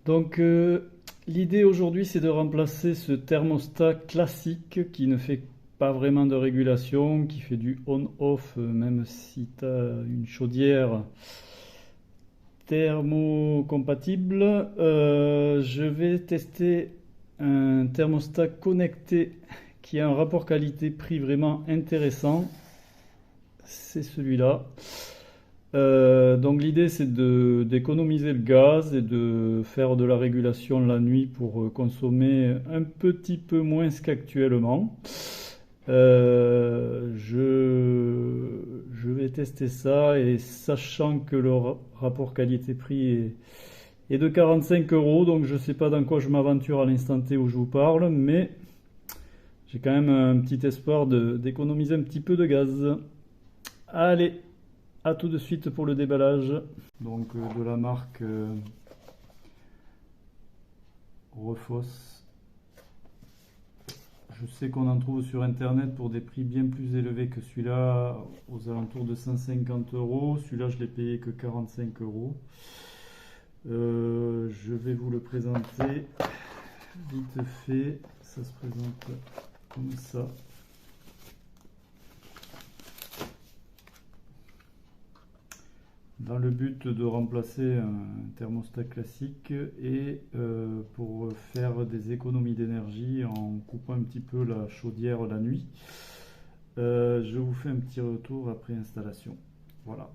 Donc l'idée aujourd'hui c'est de remplacer ce thermostat classique qui ne fait pas vraiment de régulation, qui fait du on-off même si tu as une chaudière thermocompatible. Je vais tester un thermostat connecté qui a un rapport qualité-prix vraiment intéressant. C'est celui-là. Donc l'idée c'est d'économiser le gaz et de faire de la régulation la nuit pour consommer un petit peu moins qu'actuellement. Je vais tester ça et sachant que le rapport qualité-prix est de 45 euros, donc je ne sais pas dans quoi je m'aventure à l'instant T où je vous parle, mais j'ai quand même un petit espoir d'économiser un petit peu de gaz. Allez! A tout de suite pour le déballage. Donc de la marque Refoss. Je sais qu'on en trouve sur internet pour des prix bien plus élevés que celui-là, aux alentours de 150 euros. Celui-là, je l'ai payé que 45 euros. Je vais vous le présenter vite fait. Ça se présente comme ça. Dans le but de remplacer un thermostat classique et pour faire des économies d'énergie en coupant un petit peu la chaudière la nuit. Je vous fais un petit retour après installation. Voilà.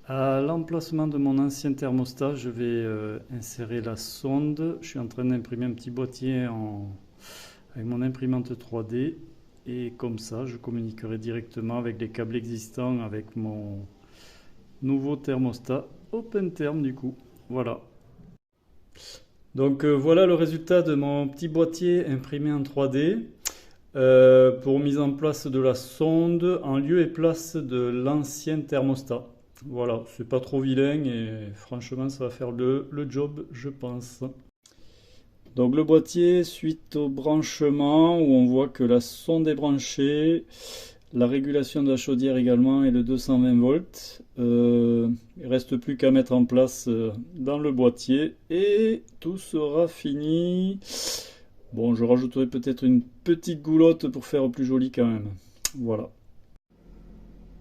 À l'emplacement de mon ancien thermostat, je vais insérer la sonde. Je suis en train d'imprimer un petit boîtier avec mon imprimante 3D. Et comme ça, je communiquerai directement avec les câbles existants avec mon nouveau thermostat OpenTherm du coup. Voilà. Donc voilà le résultat de mon petit boîtier imprimé en 3D pour mise en place de la sonde en lieu et place de l'ancien thermostat. Voilà, c'est pas trop vilain et franchement ça va faire le job je pense. Donc le boîtier, suite au branchement, où on voit que la sonde est branchée, la régulation de la chaudière également et le 220 volts. Il ne reste plus qu'à mettre en place dans le boîtier et tout sera fini. Bon, je rajouterai peut-être une petite goulotte pour faire plus joli quand même. Voilà.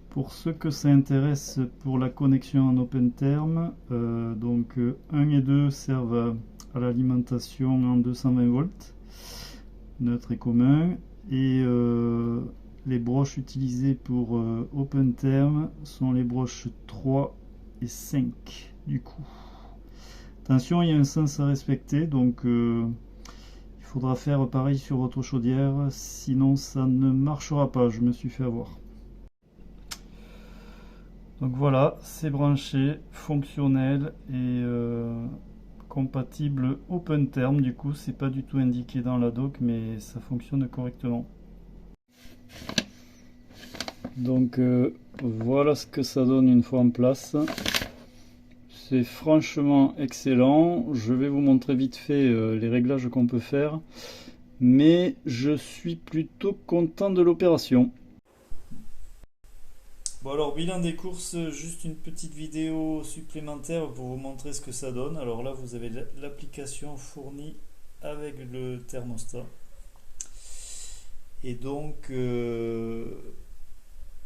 Pour ceux que ça intéresse pour la connexion en OpenTherm, donc 1 et 2 servent à l'alimentation en 220 volts, neutre et commun, et les broches utilisées pour OpenTherm sont les broches 3 et 5 du coup. Attention, il y a un sens à respecter, donc il faudra faire pareil sur votre chaudière, sinon ça ne marchera pas, je me suis fait avoir. Donc voilà, c'est branché, fonctionnel et compatible OpenTherm. Du coup, c'est pas du tout indiqué dans la doc, mais ça fonctionne correctement. Donc voilà ce que ça donne une fois en place. C'est franchement excellent. Je vais vous montrer vite fait les réglages qu'on peut faire, mais je suis plutôt content de l'opération. Bon alors bilan des courses, juste une petite vidéo supplémentaire pour vous montrer ce que ça donne. Alors là vous avez l'application fournie avec le thermostat et donc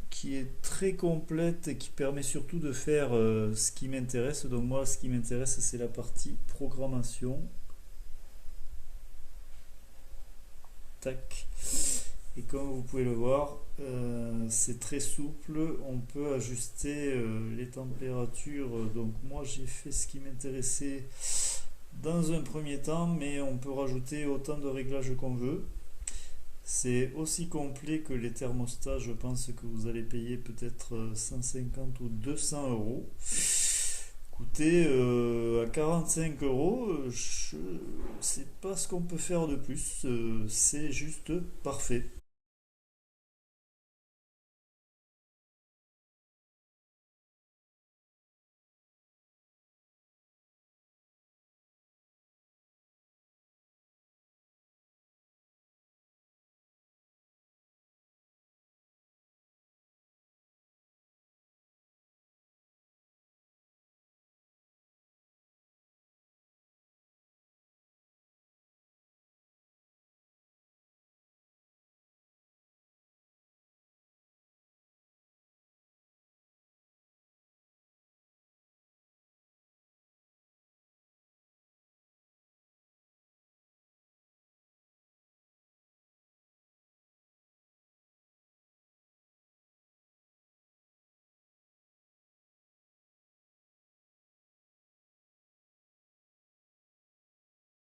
qui est très complète et qui permet surtout de faire ce qui m'intéresse. Donc moi ce qui m'intéresse c'est la partie programmation. Tac. Et comme vous pouvez le voir, c'est très souple, on peut ajuster les températures. Donc moi j'ai fait ce qui m'intéressait dans un premier temps, mais on peut rajouter autant de réglages qu'on veut. C'est aussi complet que les thermostats, je pense que vous allez payer peut-être 150 ou 200 euros. Écoutez, à 45 euros, je sais pas ce qu'on peut faire de plus, c'est juste parfait.